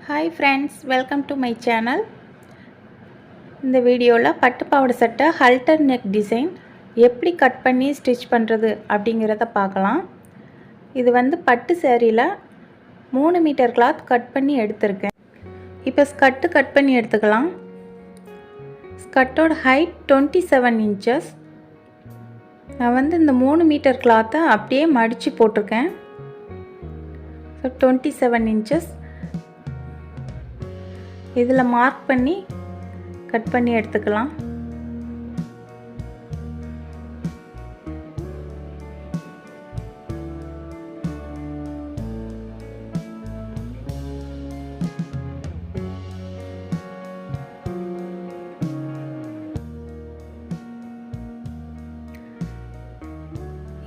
Hi friends, welcome to my channel. இந்த வீடியோவில் பட்டு பாவாடை சட்டை ஹல்டர் நெக் டிசைன் எப்படி கட் பண்ணி ஸ்டிச் பண்ணுறது அப்படிங்கிறத பார்க்கலாம். இது பட்டு சேரீயில் 3 மீட்டர் கிளாத் கட் பண்ணி எடுத்திருக்கேன். இப்போ ஸ்கர்ட்டு கட் பண்ணி எடுத்துக்கலாம். ஸ்கர்ட்டோட ஹைட் 27 இன்ச்சஸ். நான் இந்த 3 மீட்டர் கிளாத்தை அப்படியே மடித்து போட்டிருக்கேன். ஸோ 27 இன்ச்சஸ் இதில் மார்க் பண்ணி கட் பண்ணி எடுத்துக்கலாம்.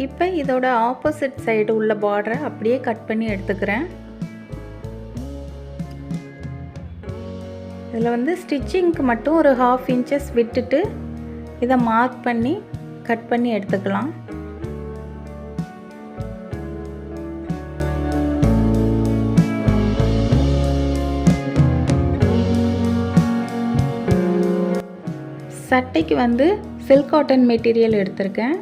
இப்போ இதோட ஆப்போசிட் சைடு உள்ள பார்டரை அப்படியே கட் பண்ணி எடுத்துக்கிறேன். இதில் ஸ்டிச்சிங்க்கு மட்டும் ஒரு 1/2 இன்ச்சஸ் விட்டுட்டு இதை மார்க் பண்ணி கட் பண்ணி எடுத்துக்கலாம். சட்டைக்கு சில்க் காட்டன் மெட்டீரியல் எடுத்திருக்கேன்.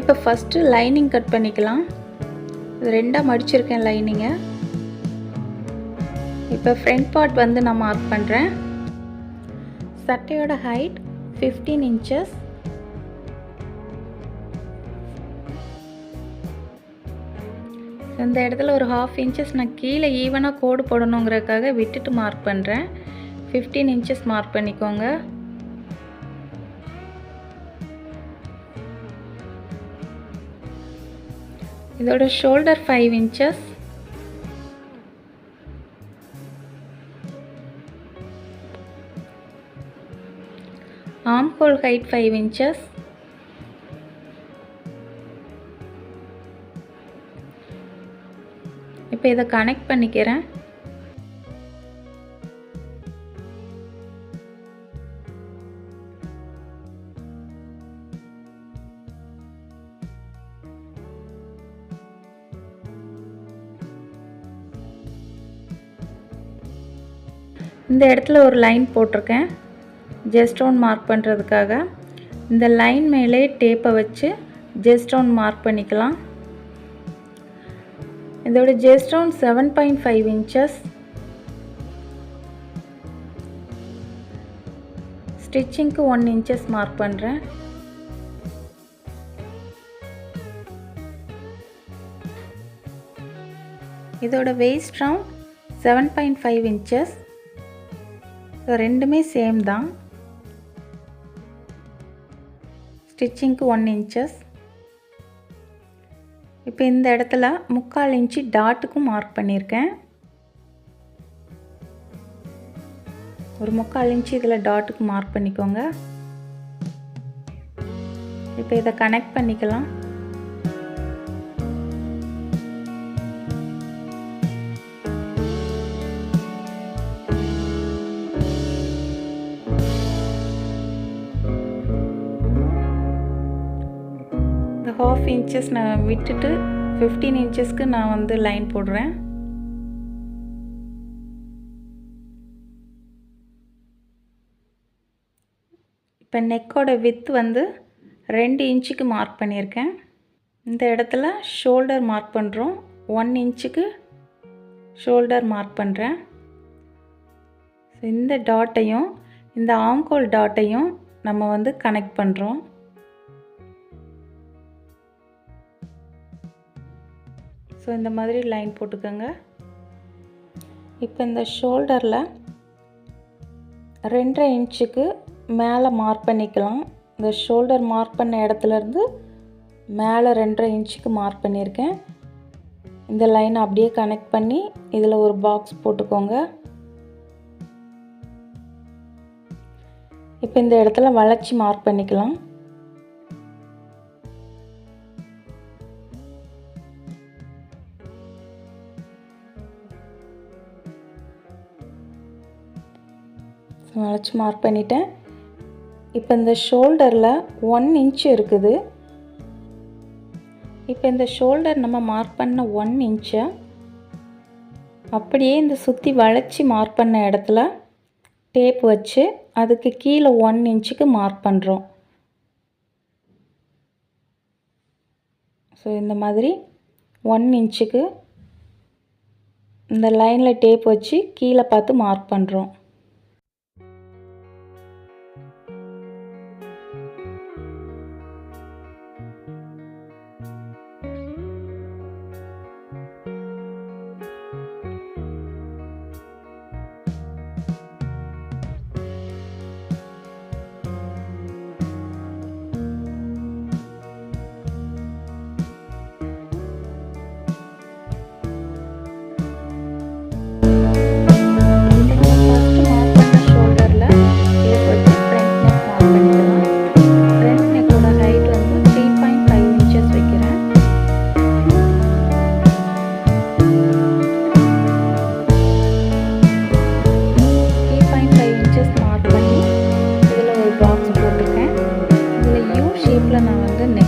இப்போ ஃபஸ்ட்டு லைனிங் கட் பண்ணிக்கலாம். ரெண்டாக மடிச்சிருக்கேன் லைனிங்கை. இப்போ ஃப்ரண்ட் பார்ட் நான் மார்க் பண்ணுறேன். சட்டையோட ஹைட் 15 இன்ச்சஸ். இந்த இடத்துல ஒரு 1/2 இன்ச்சஸ் நான் கீழே ஈவனாக கோடு போடணுங்கிறதுக்காக விட்டுட்டு மார்க் பண்ணுறேன். 15 இன்ச்சஸ் மார்க் பண்ணிக்கோங்க. இதோட shoulder 5 inches. armhole height 5 inches. இப்போ இதை கனெக்ட் பண்ணிக்கிறேன். இந்த இடத்துல ஒரு லைன் போட்டிருக்கேன் ஜெஸ்டோன் மார்க் பண்ணுறதுக்காக. இந்த லைன் மேலே டேப்பை வச்சு ஜெஸ்டோன் மார்க் பண்ணிக்கலாம். இதோட ஜெஸ்டோன் 7.5 இன்ச்சஸ். ஸ்டிச்சிங்க்கு 1 இன்ச்சஸ் மார்க் பண்ணுறேன். இதோட வேஸ்ட் ரவுண்ட் 7.5 இன்ச்சஸ். ரெண்டுமே சேம் தான். ஸ்டிச்சிங்க்கு 1 இன்ச்சஸ். இப்போ இந்த இடத்துல 3/4 இன்ச்சு டாட்டுக்கும் மார்க் பண்ணியிருக்கேன். ஒரு 3/4 இன்ச்சு இதில் டாட்டுக்கு மார்க் பண்ணிக்கோங்க. இப்போ இதை கனெக்ட் பண்ணிக்கலாம். இந்த 1/2 இன்ச்சஸ் நான் விட்டுட்டு 15 இன்ச்சஸ்க்கு நான் லைன் போடுறேன். இப்போ நெக்கோட வித் 2 இன்ச்சுக்கு மார்க் பண்ணியிருக்கேன். இந்த இடத்துல ஷோல்டர் மார்க் பண்ணுறோம். 1 இன்ச்சுக்கு ஷோல்டர் மார்க் பண்ணுறேன். இந்த டாட்டையும் இந்த ஆம்கோல் டாட்டையும் நம்ம கனெக்ட் பண்ணுறோம். ஸோ இந்த மாதிரி லைன் போட்டுக்கோங்க. இப்போ இந்த ஷோல்டரில் 2.5 இன்ச்சுக்கு மேலே மார்க் பண்ணிக்கலாம். இந்த ஷோல்டர் மார்க் பண்ண இடத்துலேருந்து மேலே 2.5 இன்ச்சுக்கு மார்க் பண்ணியிருக்கேன். இந்த லைனை அப்படியே கனெக்ட் பண்ணி இதில் ஒரு பாக்ஸ் போட்டுக்கோங்க. இப்போ இந்த இடத்துல வளைச்சி மார்க் பண்ணிக்கலாம். வளைச்சி மார்க் பண்ணிட்டேன். இப்போ இந்த ஷோல்டரில் 1 இன்ச்சு இருக்குது. இப்போ இந்த ஷோல்டர் நம்ம மார்க் பண்ண 1 இன்ச்சை அப்படியே இந்த சுற்றி வளைச்சி மார்க் பண்ண இடத்துல டேப் வச்சு அதுக்கு கீழே 1 இன்ச்சுக்கு மார்க் பண்ணுறோம். ஸோ இந்த மாதிரி 1 இன்ச்சுக்கு இந்த லைனில் டேப் வச்சு கீழே பார்த்து மார்க் பண்ணுறோம்.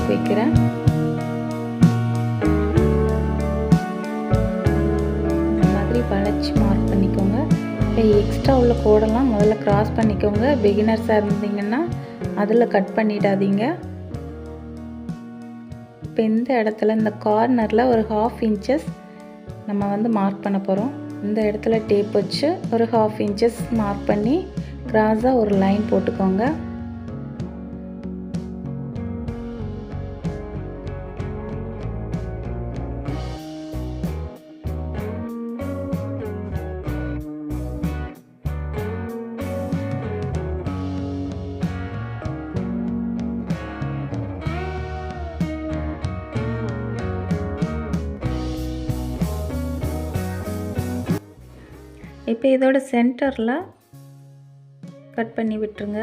வைக்கிறேன். இந்த மாதிரி வளைச்சி மார்க் பண்ணிக்கோங்க. இப்போ எக்ஸ்ட்ரா உள்ள கோடெல்லாம் முதல்ல கிராஸ் பண்ணிக்கோங்க. பிகினர்ஸாக இருந்தீங்கன்னா அதில் கட் பண்ணிடாதீங்க. இப்போ இந்த இடத்துல இந்த கார்னரில் ஒரு 1/2 இன்ச்சஸ் நம்ம வந்து மார்க் பண்ண போகிறோம். இந்த இடத்துல டேப் வச்சு ஒரு 1/2 இன்ச்சஸ் மார்க் பண்ணி கிராஸாக ஒரு லைன் போட்டுக்கோங்க. இப்போ இதோட சென்டரில் கட் பண்ணி விட்டுருங்க.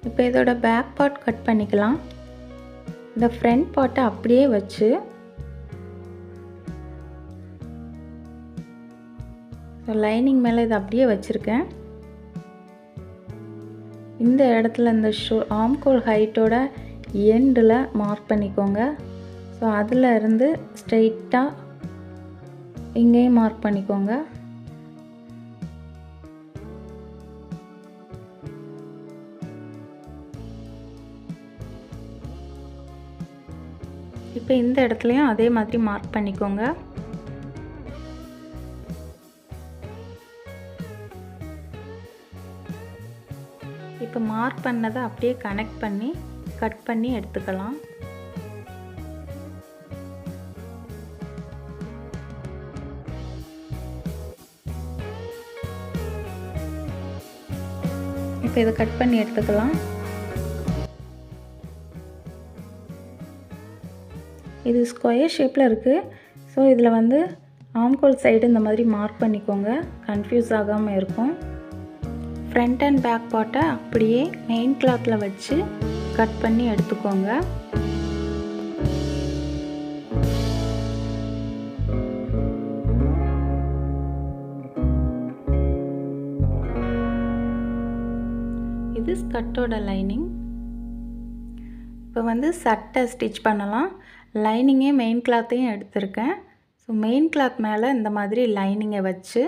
இப்போ இதோட பேக் பார்ட் கட் பண்ணிக்கலாம். இந்த ஃப்ரண்ட் பார்ட்டை அப்படியே வச்சு லைனிங் மேலே இதை அப்படியே வச்சுருக்கேன். இந்த இடத்துல இந்த ஆம்கோல் ஹைட்டோட எண்டில் மார்க் பண்ணிக்கோங்க. ஸோ அதில் இருந்து ஸ்ட்ரெயிட்டாக இங்கேயும் மார்க் பண்ணிக்கோங்க. இப்போ இந்த இடத்துலையும் அதே மாதிரி மார்க் பண்ணிக்கோங்க. இப்போ மார்க் பண்ணதை அப்படியே கனெக்ட் பண்ணி கட் பண்ணி எடுத்துக்கலாம். இப்போ இதை கட் பண்ணி எடுத்துக்கலாம். இது ஸ்கொயர் ஷேப்பில் இருக்குது. ஸோ இதில் வந்து ஆம்கோல் சைடு இந்த மாதிரி மார்க் பண்ணிக்கோங்க, கன்ஃபியூஸ் ஆகாமல் இருக்கும். ஃப்ரண்ட் அண்ட் பேக் பார்ட்டை அப்படியே மெயின் கிளாத்தில் வச்சு கட் பண்ணி எடுத்துக்கோங்க. இது ஸ்கர்ட்டோட லைனிங். இப்போ வந்து சட்டை ஸ்டிச் பண்ணலாம். லைனிங்கே மெயின் கிளாத்தையும் எடுத்திருக்கேன். ஸோ மெயின் கிளாத் மேலே இந்த மாதிரி லைனிங்கை வச்சு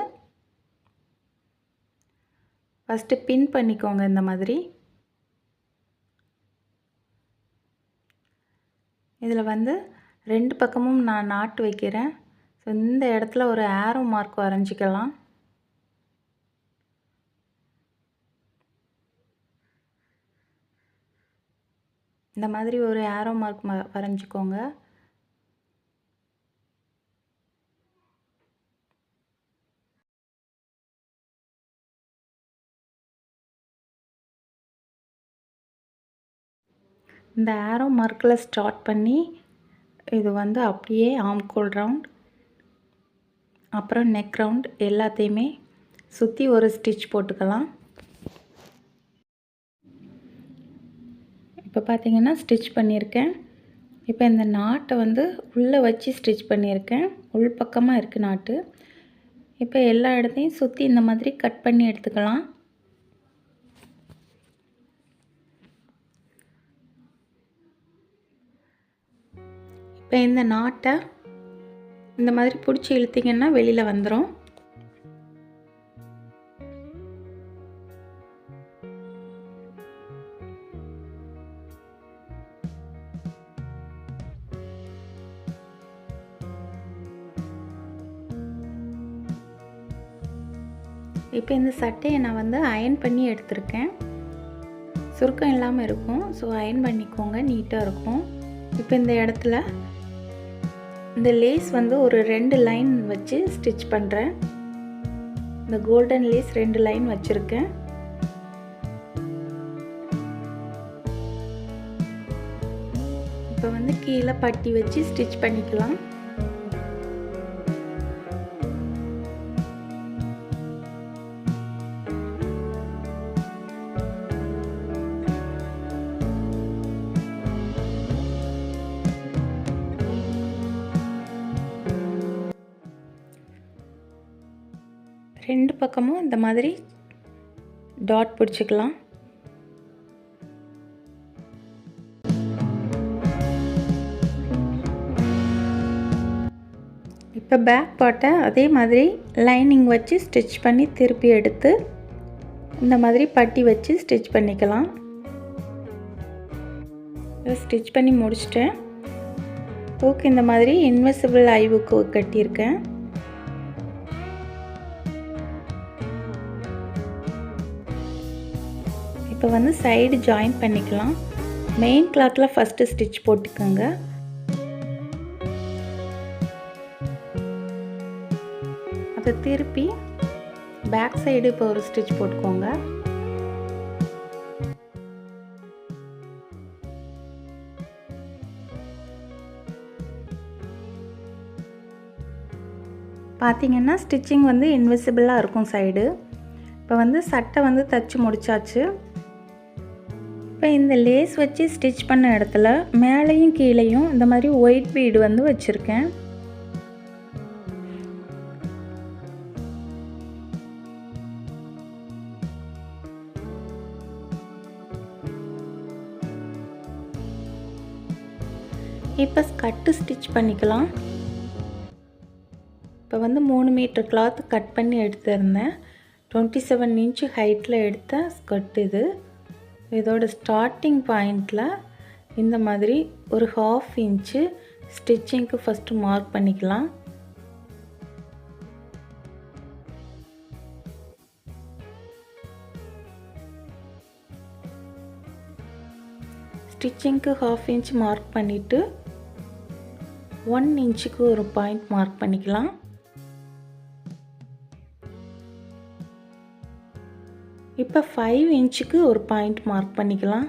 ஃபஸ்ட்டு பின் பண்ணிக்கோங்க. இந்த மாதிரி இதில் வந்து 2 பக்கமும் நான் நாட்டு வைக்கிறேன். ஸோ இந்த இடத்துல ஒரு ஆரோ மார்க் வரைஞ்சிக்கலாம். இந்த மாதிரி ஒரு ஆரோ மார்க் வரைஞ்சிக்கோங்க. இந்த ஆரோ மார்க்கில் ஸ்டார்ட் பண்ணி இது வந்து அப்படியே ஆம்கோல் ரவுண்ட், அப்புறம் நெக் ரவுண்ட் எல்லாத்தையுமே சுற்றி ஒரு ஸ்டிச் போட்டுக்கலாம். இப்போ பார்த்தீங்கன்னா ஸ்டிச் பண்ணியிருக்கேன். இப்போ இந்த நாட்டை வந்து உள்ளே வச்சு ஸ்டிச் பண்ணியிருக்கேன். உள் பக்கமாக இருக்குது நாட்டு. இப்போ எல்லா இடத்தையும் சுற்றி இந்த மாதிரி கட் பண்ணி எடுத்துக்கலாம். இப்போ இந்த நாட்டை இந்த மாதிரி பிடிச்சி இழுத்திங்கன்னா வெளியில் வந்துடும். இப்போ இந்த சட்டையை நான் வந்து அயர்ன் பண்ணி எடுத்திருக்கேன். சுருக்கம் இல்லாமல் இருக்கும். ஸோ அயர்ன் பண்ணிக்கோங்க, நீட்டாக இருக்கும். இப்போ இந்த இடத்துல இந்த லேஸ் வந்து ஒரு 2 லைன் வச்சு ஸ்டிச் பண்ணுறேன். இந்த கோல்டன் லேஸ் 2 லைன் வச்சுருக்கேன். இப்போ வந்து கீழே பட்டி வச்சு ஸ்டிச் பண்ணிக்கலாம். ரெண்டு பக்கமும் இந்த மாதிரி டாட் பிடிச்சிக்கலாம். இப்போ பேக் பார்ட்டை அதே மாதிரி லைனிங் வச்சு ஸ்டிச் பண்ணி திருப்பி எடுத்து இந்த மாதிரி பட்டி வச்சு ஸ்டிச் பண்ணிக்கலாம். ஸ்டிச் பண்ணி முடிச்சிட்டேன். ஹூக் இந்த மாதிரி இன்விசிபிள் ஐ ஹூக் கட்டியிருக்கேன். இப்போ வந்து சைடு ஜாயின் பண்ணிக்கலாம். மெயின் கிளாத்தில் ஃபஸ்ட்டு ஸ்டிச் போட்டுக்கோங்க. அதை திருப்பி பேக் சைடு இப்போ ஒரு ஸ்டிச் போட்டுக்கோங்க. பார்த்தீங்கன்னா ஸ்டிச்சிங் வந்து இன்விசிபிளாக இருக்கும் சைடு. இப்போ வந்து சட்டை வந்து தச்சு முடிச்சாச்சு. இப்போ இந்த லேஸ் வச்சு ஸ்டிச் பண்ண இடத்துல மேலேயும் கீழேயும் இந்த மாதிரி ஒயிட் பீடு வந்து வச்சுருக்கேன். இப்போ ஸ்கர்ட்டு ஸ்டிச் பண்ணிக்கலாம். இப்போ வந்து 3 மீட்டர் கிளாத் கட் பண்ணி எடுத்திருந்தேன். 27 இன்ச்சு ஹைட்டில் எடுத்த ஸ்கர்ட் இது. இதோட ஸ்டார்டிங் பாயிண்டில் இந்த மாதிரி ஒரு 1/2 இன்ச்சு ஸ்டிச்சிங்க்கு ஃபஸ்ட்டு மார்க் பண்ணிக்கலாம். ஸ்டிச்சிங்க்கு 1/2 இன்ச் மார்க் பண்ணிவிட்டு 1 இன்ச்சுக்கு ஒரு பாயிண்ட் மார்க் பண்ணிக்கலாம். இப்போ 5 இன்ச்சுக்கு ஒரு பாயிண்ட் மார்க் பண்ணிக்கலாம்.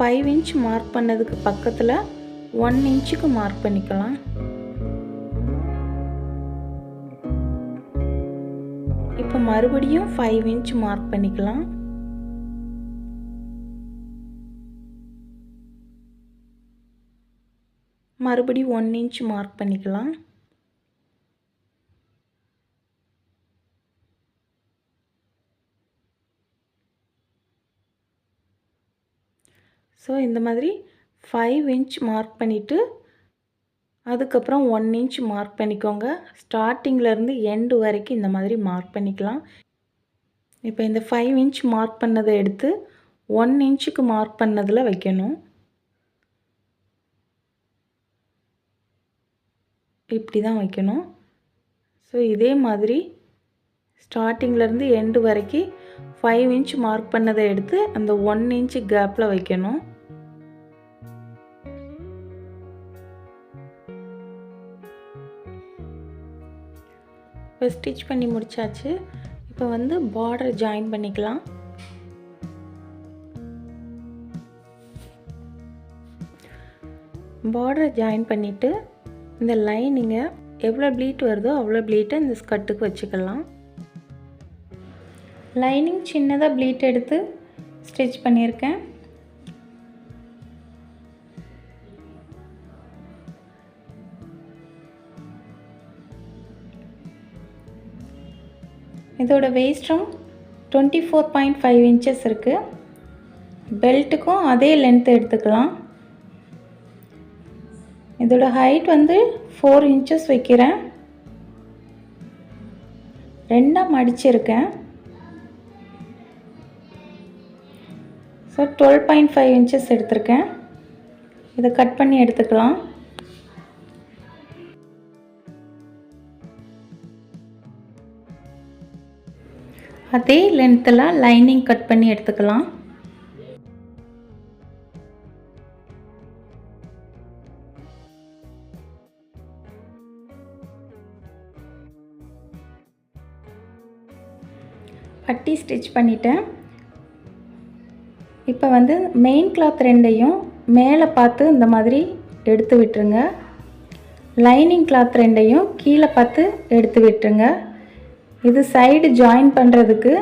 5 இன்ச் மார்க் பண்ணதுக்கு பக்கத்தில் 1 இன்ச்சுக்கு மார்க் பண்ணிக்கலாம். இப்போ மறுபடியும் 5 இன்ச் மார்க் பண்ணிக்கலாம். மறுபடியும் 1 இன்ச் மார்க் பண்ணிக்கலாம். ஸோ இந்த மாதிரி 5 இன்ச் மார்க் பண்ணிவிட்டு அதுக்கப்புறம் 1 இன்ச் மார்க் பண்ணிக்கோங்க. ஸ்டார்டிங்லேருந்து எண்டு வரைக்கும் இந்த மாதிரி மார்க் பண்ணிக்கலாம். இப்போ இந்த 5 இன்ச் மார்க் பண்ணதை எடுத்து 1 இன்ச்சுக்கு மார்க் பண்ணதில் வைக்கணும். இப்படி தான் வைக்கணும். ஸோ இதே மாதிரி ஸ்டார்டிங்லேருந்து எண்டு வரைக்கும் 5 இன்ச் மார்க் பண்ணதை எடுத்து அந்த 1 இன்ச் கேப்பில் வைக்கணும். இப்போ ஸ்டிச் பண்ணி முடிச்சாச்சு. இப்போ வந்து பார்டர் ஜாயின் பண்ணிக்கலாம். பார்டர் ஜாயின் பண்ணிவிட்டு இந்த லைனிங்கை எவ்வளோ ப்ளீட் வருதோ அவ்வளோ ப்ளீட்டை இந்த ஸ்கர்ட்டுக்கு வச்சுக்கலாம். லைனிங் சின்னதாக ப்ளீட் எடுத்து ஸ்டிச் பண்ணியிருக்கேன். இதோட வேஸ்ட்டும் 24.5 இன்ச்சஸ் இருக்குது. பெல்ட்டுக்கும் அதே லென்த் எடுத்துக்கலாம். இதோட ஹைட் வந்து 4 inches வைக்கிறேன். 2ஆக மடிச்சிருக்கேன். ஸோ 12.5 inches எடுத்திருக்கேன். இதை கட் பண்ணி எடுத்துக்கலாம். அதே லென்த்தில் லைனிங் கட் பண்ணி எடுத்துக்கலாம். பட்டி ஸ்டிச் பண்ணிட்டேன். இப்போ வந்து மெயின் கிளாத் ரெண்டையும் மேலே பார்த்து இந்த மாதிரி எடுத்து விட்டுருங்க. லைனிங் கிளாத் ரெண்டையும் கீழே பார்த்து எடுத்து விட்டுருங்க. இது சைடு ஜாயின் பண்ணுறதுக்கு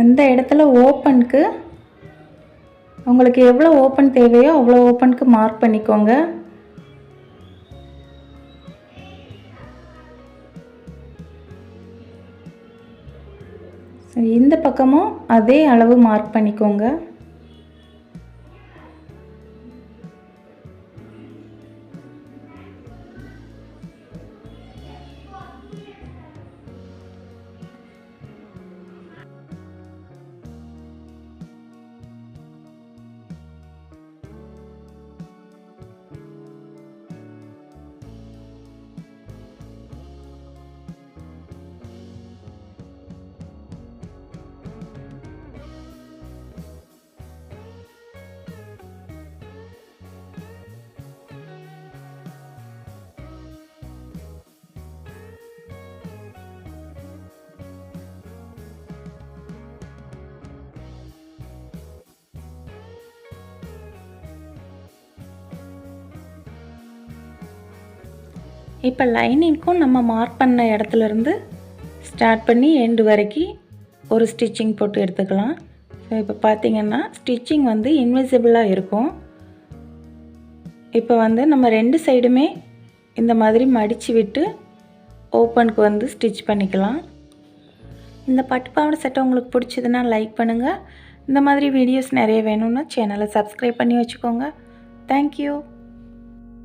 இந்த இடத்துல ஓப்பனுக்கு உங்களுக்கு எவ்வளோ ஓப்பன் தேவையோ அவ்வளோ ஓப்பனுக்கு மார்க் பண்ணிக்கோங்க. இந்த பக்கமும் அதே அளவு மார்க் பண்ணிக்கோங்க. இப்போ லைனிங்க்கும் நம்ம மார்க் பண்ண இடத்துலேருந்து ஸ்டார்ட் பண்ணி எண்டு வரைக்கும் ஒரு ஸ்டிச்சிங் போட்டு எடுத்துக்கலாம். ஸோ இப்போ பார்த்திங்கன்னா ஸ்டிச்சிங் வந்து இன்விசிபிளாக இருக்கும். இப்போ வந்து நம்ம 2 சைடுமே இந்த மாதிரி மடித்து விட்டு ஓப்பனுக்கு வந்து ஸ்டிச் பண்ணிக்கலாம். இந்த பட்டுப்பாவாடை சட்டை உங்களுக்கு பிடிச்சதுன்னா லைக் பண்ணுங்கள். இந்த மாதிரி வீடியோஸ் நிறைய வேணும்னா சேனலை சப்ஸ்கிரைப் பண்ணி வச்சுக்கோங்க. தேங்க்யூ.